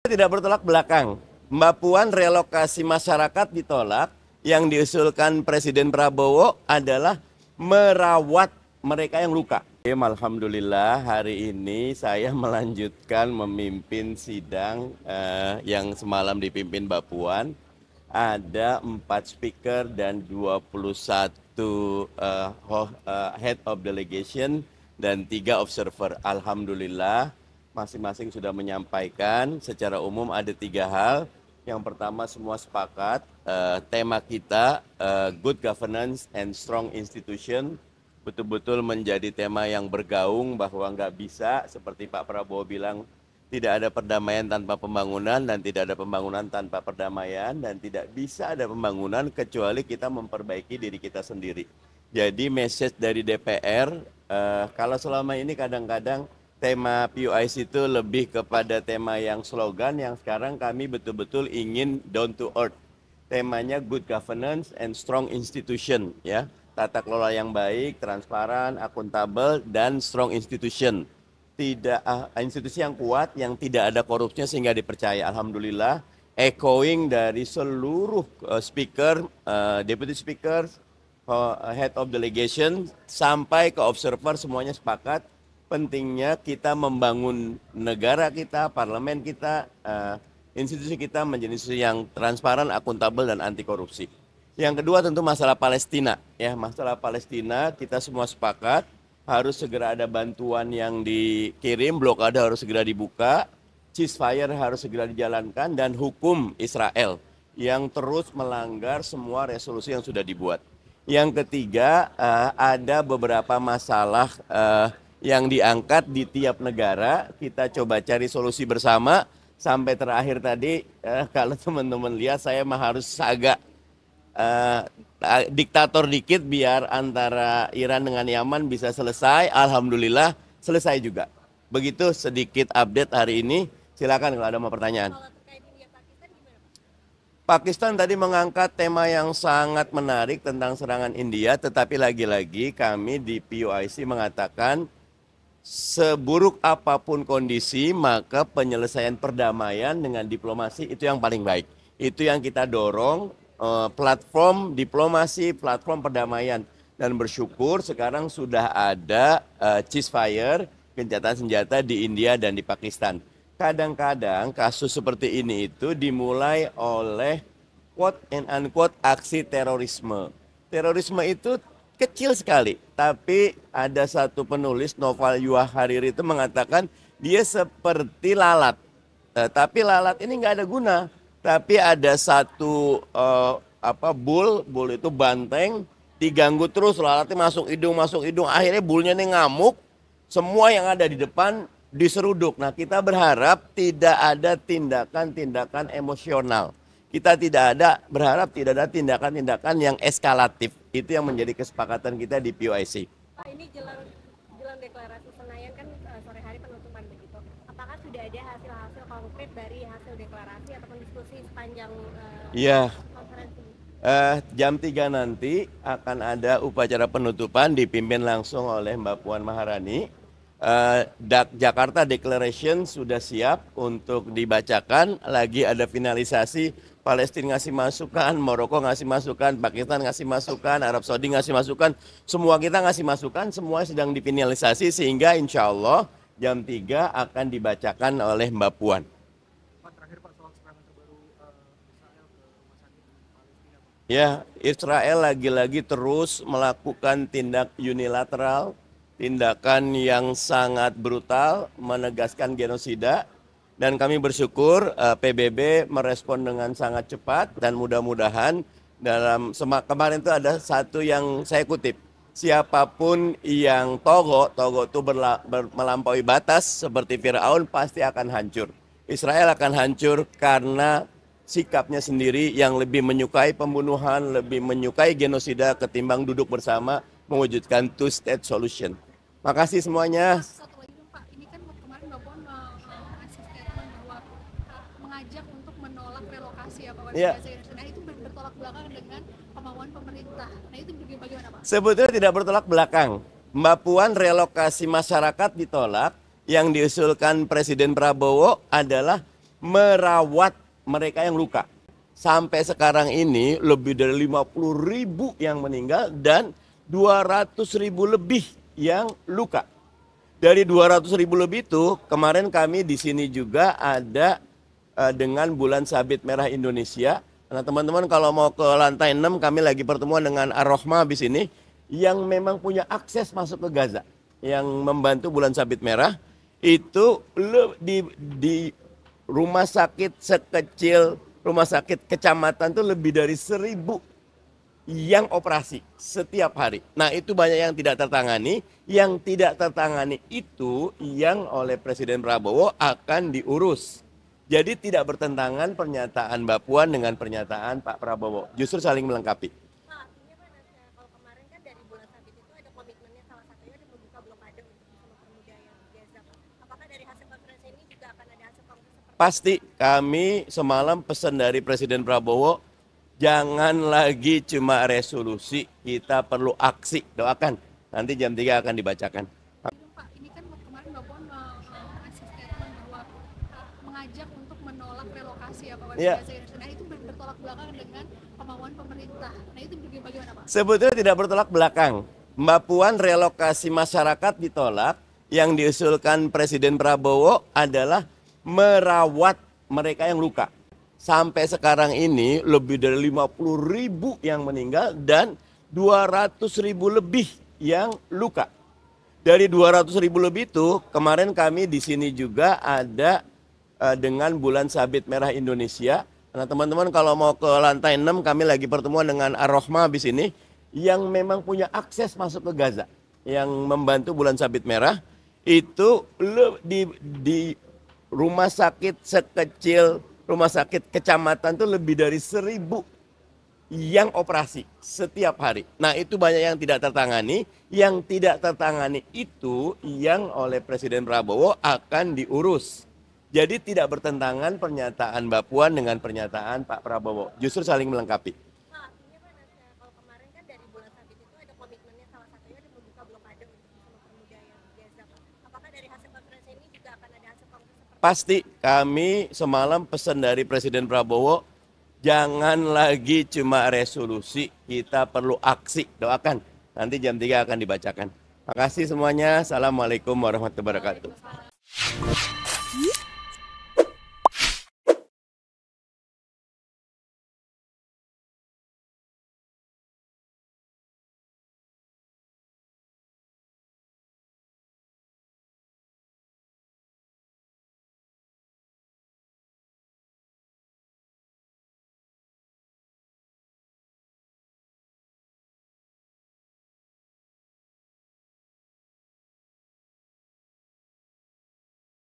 Tidak bertolak belakang. Mbak Puan, relokasi masyarakat ditolak. Yang diusulkan Presiden Prabowo adalah merawat mereka yang luka. Alhamdulillah hari ini saya melanjutkan memimpin sidang yang semalam dipimpin Mbak Puan. Ada 4 speaker dan 21 head of delegation dan 3 observer. Alhamdulillah masing-masing sudah menyampaikan. Secara umum ada 3 hal. Yang pertama, semua sepakat tema kita good governance and strong institution betul-betul menjadi tema yang bergaung, bahwa nggak bisa seperti Pak Prabowo bilang, tidak ada perdamaian tanpa pembangunan dan tidak ada pembangunan tanpa perdamaian, dan tidak bisa ada pembangunan kecuali kita memperbaiki diri kita sendiri. Jadi message dari DPR, kalau selama ini kadang-kadang tema PUIC itu lebih kepada tema yang slogan, yang sekarang kami betul-betul ingin down to earth. Temanya good governance and strong institution, ya. Tata kelola yang baik, transparan, akuntabel, dan strong institution. Tidak institusi yang kuat, yang tidak ada korupsinya sehingga dipercaya. Alhamdulillah, echoing dari seluruh speaker, deputy speaker, head of delegation, sampai ke observer, semuanya sepakat pentingnya kita membangun negara kita, parlemen kita, institusi kita menjadi institusi yang transparan, akuntabel, dan anti korupsi. Yang kedua tentu masalah Palestina. Ya, masalah Palestina kita semua sepakat harus segera ada bantuan yang dikirim, blokade harus segera dibuka, ceasefire harus segera dijalankan, dan hukum Israel yang terus melanggar semua resolusi yang sudah dibuat. Yang ketiga, ada beberapa masalah yang diangkat di tiap negara. Kita coba cari solusi bersama. Sampai terakhir tadi, kalau teman-teman lihat, saya harus agak diktator dikit biar antara Iran dengan Yaman bisa selesai. Alhamdulillah selesai juga. Begitu sedikit update hari ini. Silakan kalau ada mau pertanyaan. Pakistan tadi mengangkat tema yang sangat menarik tentang serangan India, tetapi lagi-lagi kami di PUIC mengatakan seburuk apapun kondisi, maka penyelesaian perdamaian dengan diplomasi itu yang paling baik. Itu yang kita dorong. Platform diplomasi, platform perdamaian, dan bersyukur sekarang sudah ada ceasefire, gencatan senjata di India dan di Pakistan. Kadang-kadang kasus seperti ini itu dimulai oleh quote and unquote aksi terorisme. Terorisme itu kecil sekali, tapi ada satu penulis Noval Yuah Hariri itu mengatakan dia seperti lalat, tapi lalat ini nggak ada guna. Tapi ada satu bul itu banteng, diganggu terus, lalatnya masuk hidung, akhirnya bulnya ini ngamuk, semua yang ada di depan diseruduk. Nah, kita berharap tidak ada tindakan-tindakan emosional. Kita berharap tidak ada tindakan-tindakan yang eskalatif. Itu yang menjadi kesepakatan kita di PUIC. Pak, ini jelang deklarasi Senayan kan sore hari penutupan begitu. Apakah sudah ada hasil-hasil konkret dari hasil deklarasi ataupun diskusi sepanjang konferensi? Jam 3 nanti akan ada upacara penutupan dipimpin langsung oleh Mbak Puan Maharani. Jakarta Declaration sudah siap untuk dibacakan. Lagi ada finalisasi, Palestina ngasih masukan, Maroko ngasih masukan, Pakistan ngasih masukan, Arab Saudi ngasih masukan, semua kita ngasih masukan, semua sedang difinalisasi sehingga insya Allah jam 3 akan dibacakan oleh Mbak Puan. Pak, terakhir Pak, soal serangan terbaru Israel ke rumah sakit Palestina, Pak. Ya, Israel lagi-lagi terus melakukan tindak unilateral, tindakan yang sangat brutal, menegaskan genosida. Dan kami bersyukur PBB merespon dengan sangat cepat, dan mudah-mudahan dalam kemarin itu ada satu yang saya kutip, siapapun yang togo itu melampaui batas seperti Firaun pasti akan hancur. Israel akan hancur karena sikapnya sendiri yang lebih menyukai pembunuhan, lebih menyukai genosida ketimbang duduk bersama mewujudkan two-state solution. Makasih semuanya. Satu lagi dong Pak, ini kan kemarin Mbak Puan ngasih statement bahwa mengajak untuk menolak relokasi ya Pak. Nah itu bertolak belakang dengan kemauan pemerintah. Nah itu bagaimana Pak? Sebetulnya tidak bertolak belakang. Mbak Puan, relokasi masyarakat ditolak. Yang diusulkan Presiden Prabowo adalah merawat mereka yang luka. Sampai sekarang ini lebih dari 50.000 yang meninggal dan 200.000 lebih yang luka. Dari 200.000 lebih itu, kemarin kami di sini juga ada dengan Bulan Sabit Merah Indonesia. Nah teman-teman kalau mau ke lantai 6, kami lagi pertemuan dengan Ar-Rohmah di sini yang memang punya akses masuk ke Gaza. Yang membantu Bulan Sabit Merah itu di rumah sakit sekecil rumah sakit kecamatan itu lebih dari 1.000 yang operasi setiap hari. Nah itu banyak yang tidak tertangani. Yang tidak tertangani itu yang oleh Presiden Prabowo akan diurus. Jadi tidak bertentangan pernyataan Mbak Puan dengan pernyataan Pak Prabowo. Justru saling melengkapi. Pak, artinya mana kalau kemarin kan dari Bulan Sabit itu ada komitmennya salah satunya ada membuka blokade untuk bisa mempermudah yang Gaza. Apakah dari hasil konferensi ini juga akan ada hasil konkret seperti Pasti kami semalam pesan dari Presiden Prabowo, jangan lagi cuma resolusi, kita perlu aksi. Doakan, nanti jam 3 akan dibacakan. Pak, ini kan kemarin Mbak Puan ngasih statement bahwa mengajak untuk menolak relokasi warga Gaza. Nah itu bertolak belakang dengan kemauan pemerintah. Nah itu bagaimana Pak? Sebetulnya tidak bertolak belakang. Mbak Puan relokasi masyarakat ditolak, yang diusulkan Presiden Prabowo adalah merawat mereka yang luka. Sampai sekarang ini lebih dari 50.000 yang meninggal dan 200.000 lebih yang luka. Dari 200.000 lebih itu, kemarin kami di sini juga ada dengan Bulan Sabit Merah Indonesia. Nah teman-teman kalau mau ke lantai 6, kami lagi pertemuan dengan Ar-Rohmah di sini yang memang punya akses masuk ke Gaza. Yang membantu Bulan Sabit Merah itu di rumah sakit sekecil rumah sakit kecamatan itu lebih dari 1.000 yang operasi setiap hari. Nah itu banyak yang tidak tertangani. Yang tidak tertangani itu yang oleh Presiden Prabowo akan diurus. Jadi tidak bertentangan pernyataan Mbak Puan dengan pernyataan Pak Prabowo. Justru saling melengkapi. Pak, artinya mana kalau kemarin kan dari Bulan Sabit itu ada komitmennya salah satunya ada membuka blokade untuk bisa mempermudah yang Gaza. Apakah dari hasil konferensi ini juga akan ada hasil konkret seperti Pasti kami semalam pesan dari Presiden Prabowo, jangan lagi cuma resolusi, kita perlu aksi. Doakan, nanti jam 3 akan dibacakan. Terima kasih semuanya. Assalamualaikum warahmatullahi wabarakatuh.